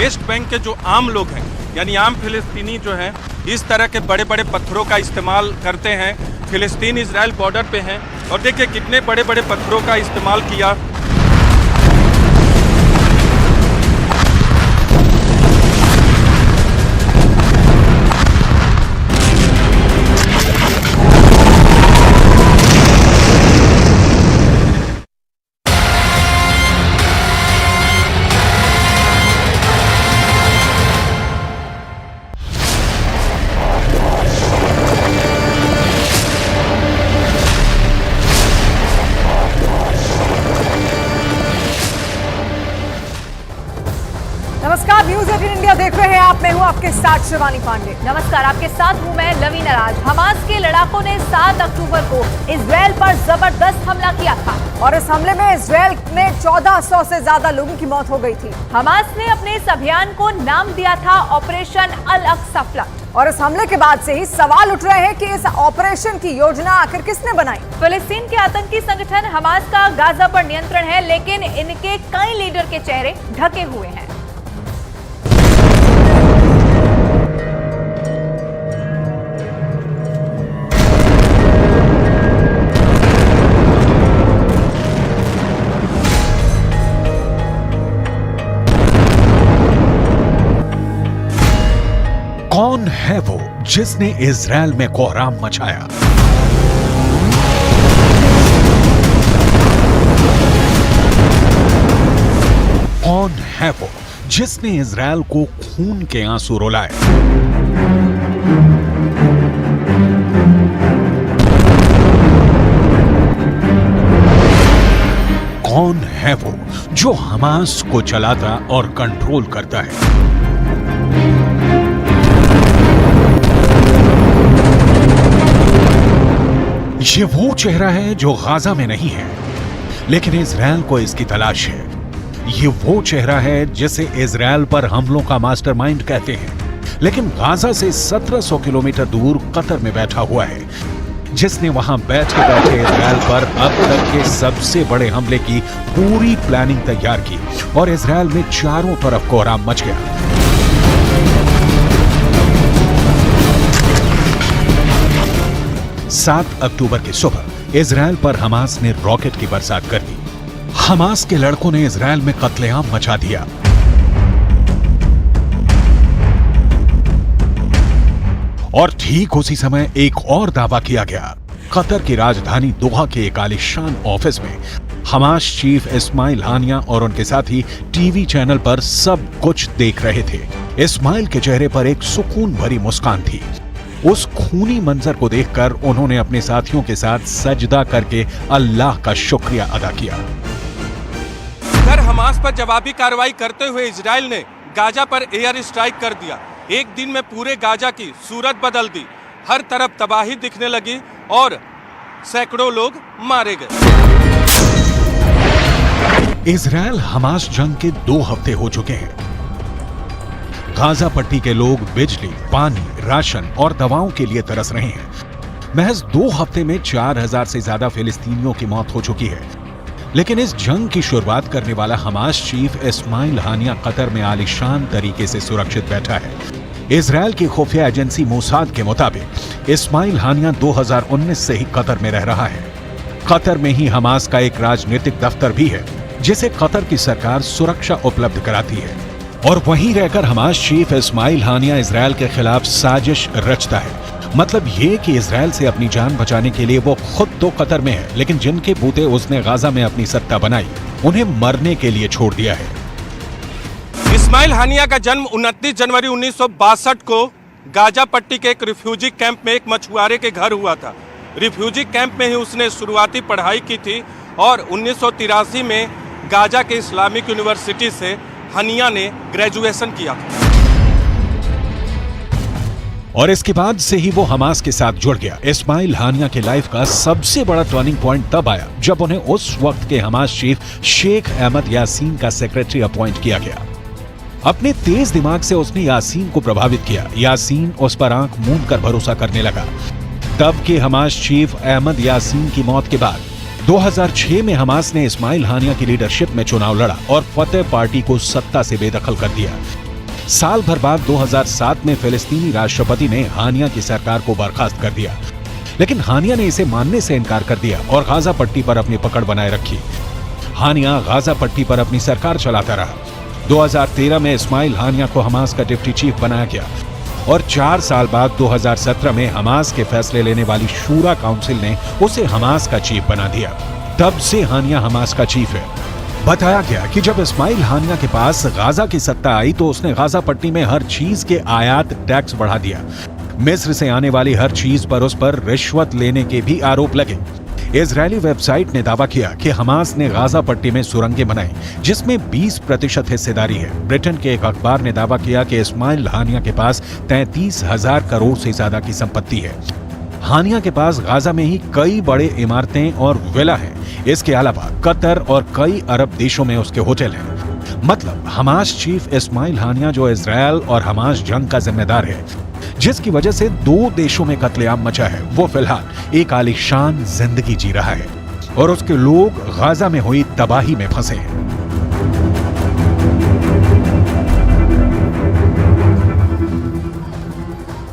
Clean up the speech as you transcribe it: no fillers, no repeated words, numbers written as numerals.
West Bank के जो आम लोग हैं, यानी आम फिलिस्तीनी जो हैं, इस तरह के बड़े बड़े पत्थरों का इस्तेमाल करते हैं। फिलिस्तीन इजराइल बॉर्डर पे हैं और देखिए कितने बड़े बड़े पत्थरों का इस्तेमाल किया। नमस्कार, न्यूज़ 18 इंडिया देख रहे हैं आप। मैं हूं आपके साथ शिवानी पांडे। नमस्कार, आपके साथ हूं मैं लवीना राज। हमास के लड़ाकों ने 7 अक्टूबर को इजराइल पर जबरदस्त हमला किया था और इस हमले में इजराइल में 1400 से ज्यादा लोगों की मौत हो गई थी। हमास ने अपने इस अभियान को नाम दिया था ऑपरेशन अल अक्सा फ्लड। और इस हमले के बाद से ही सवाल उठ रहे हैं कि इस ऑपरेशन की योजना आखिर किसने बनाई। फिलिस्तीन के आतंकी संगठन हमास का गाजा पर नियंत्रण है, लेकिन इनके कई लीडर के चेहरे ढके हुए हैं। कौन है वो जिसने इजराइल में कोहराम मचाया? कौन है वो जिसने इजराइल को खून के आंसू रुलाए? कौन है वो जो हमास को चलाता और कंट्रोल करता है? ये वो चेहरा है जो गाजा में नहीं है, लेकिन इजराइल को इसकी तलाश है। ये वो चेहरा है जिसे इजराइल पर हमलों का मास्टरमाइंड कहते हैं, लेकिन गाजा से 1700 किलोमीटर दूर कतर में बैठा हुआ है, जिसने वहां बैठे बैठे इजराइल पर अब तक के सबसे बड़े हमले की पूरी प्लानिंग तैयार की और इजराइल में चारों तरफ कोहराम मच गया। सात अक्टूबर की सुबह इजराइल पर हमास ने रॉकेट की बरसात कर दी। हमास के लड़कों ने इजराइल में कत्लेआम मचा दिया। और ठीक उसी समय एक और दावा किया गया। कतर की राजधानी दोहा के एक आलीशान ऑफिस में हमास चीफ इस्माइल हानिया और उनके साथी टीवी चैनल पर सब कुछ देख रहे थे। इस्माइल के चेहरे पर एक सुकून भरी मुस्कान थी। उस खूनी मंजर को देखकर उन्होंने अपने साथियों के साथ सजदा करके अल्लाह का शुक्रिया अदा किया। अगर हमास पर जवाबी कार्रवाई करते हुए इजराइल ने गाजा पर एयर स्ट्राइक कर दिया, एक दिन में पूरे गाजा की सूरत बदल दी। हर तरफ तबाही दिखने लगी और सैकड़ों लोग मारे गए। इजराइल हमास जंग के 2 हफ्ते हो चुके हैं। गाजा पट्टी के लोग बिजली, पानी, राशन और दवाओं के लिए तरस रहे हैं। महज 2 हफ्ते में 4000 से ज्यादा फिलिस्तीनियों की मौत हो चुकी है। लेकिन इस जंग की शुरुआत करने वाला हमास चीफ इस्माइल हानिया कतर में आलीशान तरीके से सुरक्षित बैठा है। इजराइल की खुफिया एजेंसी मोसाद के मुताबिक इस्माइल हानिया 2019 से ही कतर में रह रहा है। कतर में ही हमास का एक राजनीतिक दफ्तर भी है, जिसे कतर की सरकार सुरक्षा उपलब्ध कराती है। और वहीं रहकर हमास चीफ इस्माइल हानिया इजराइल के खिलाफ साजिश रचता है। मतलब ये कि इजराइल से अपनी जान बचाने के लिए वो खुद तो कतर में है, लेकिन जिनके बूते उसने गाजा में अपनी सत्ता बनाई, उन्हें मरने के लिए छोड़ दिया है। इस्माइल हानिया का जन्म 29 जनवरी 1962 को गाजा पट्टी के एक रिफ्यूजी कैंप में एक मछुआरे के घर हुआ था। रिफ्यूजी कैंप में ही उसने शुरुआती पढ़ाई की थी और 1983 में गाजा के इस्लामिक यूनिवर्सिटी से हानिया ने ग्रेजुएशन किया था। और इसके बाद से ही वो हमास के साथ जुड़ गया। इस्माइल हानिया के लाइफ का सबसे बड़ा टर्निंग पॉइंट तब आया जब उन्हें उस वक्त के हमास चीफ शेख अहमद यासीन का सेक्रेटरी अपॉइंट किया गया। अपने तेज दिमाग से उसने यासीन को प्रभावित किया। यासीन उस पर आंख मूंद कर भरोसा करने लगा। तब के हमास चीफ अहमद यासीन की मौत के बाद 2006 में हमास ने इस्माइल हानिया की लीडरशिप में चुनाव लड़ा और फतेह पार्टी को सत्ता से बेदखल कर दिया। साल भर बाद 2007 में फिलिस्तीनी राष्ट्रपति ने हानिया की सरकार को बर्खास्त कर दिया, लेकिन हानिया ने इसे मानने से इनकार कर दिया और गाजा पट्टी पर अपनी पकड़ बनाए रखी। हानिया गाजा पट्टी पर अपनी सरकार चलाता रहा। 2013 में इस्माइल हानिया को हमास का डिप्टी चीफ बनाया गया और 4 साल बाद 2017 में हमास के फैसले लेने वाली शूरा काउंसिल ने उसे हमास का चीफ बना दिया। तब से हानिया हमास का चीफ है। बताया गया कि जब इस्माइल हानिया के पास गाजा की सत्ता आई तो उसने गाजा पट्टी में हर चीज के आयात टैक्स बढ़ा दिया। मिस्र से आने वाली हर चीज पर उस पर रिश्वत लेने के भी आरोप लगे। इजरायली वेबसाइट ने दावा किया कि हमास ने गाजा पट्टी में सुरंगें बनाई, जिसमें 20% हिस्सेदारी है। ब्रिटेन के एक अखबार ने दावा किया कि इस्माइल हानिया के पास 33,000 करोड़ से ज्यादा की संपत्ति है। हानिया के पास गाजा में ही कई बड़े इमारतें और विला हैं। इसके अलावा कतर और कई अरब देशों में उसके होटल हैं। मतलब हमास चीफ इस्माइल हानिया, जो इजरायल और हमास जंग का जिम्मेदार है, जिसकी वजह से 2 देशों में कत्लेआम मचा है, वो फिलहाल एक आलीशान जिंदगी जी रहा है और उसके लोग गाजा में हुई तबाही में फंसे हैं।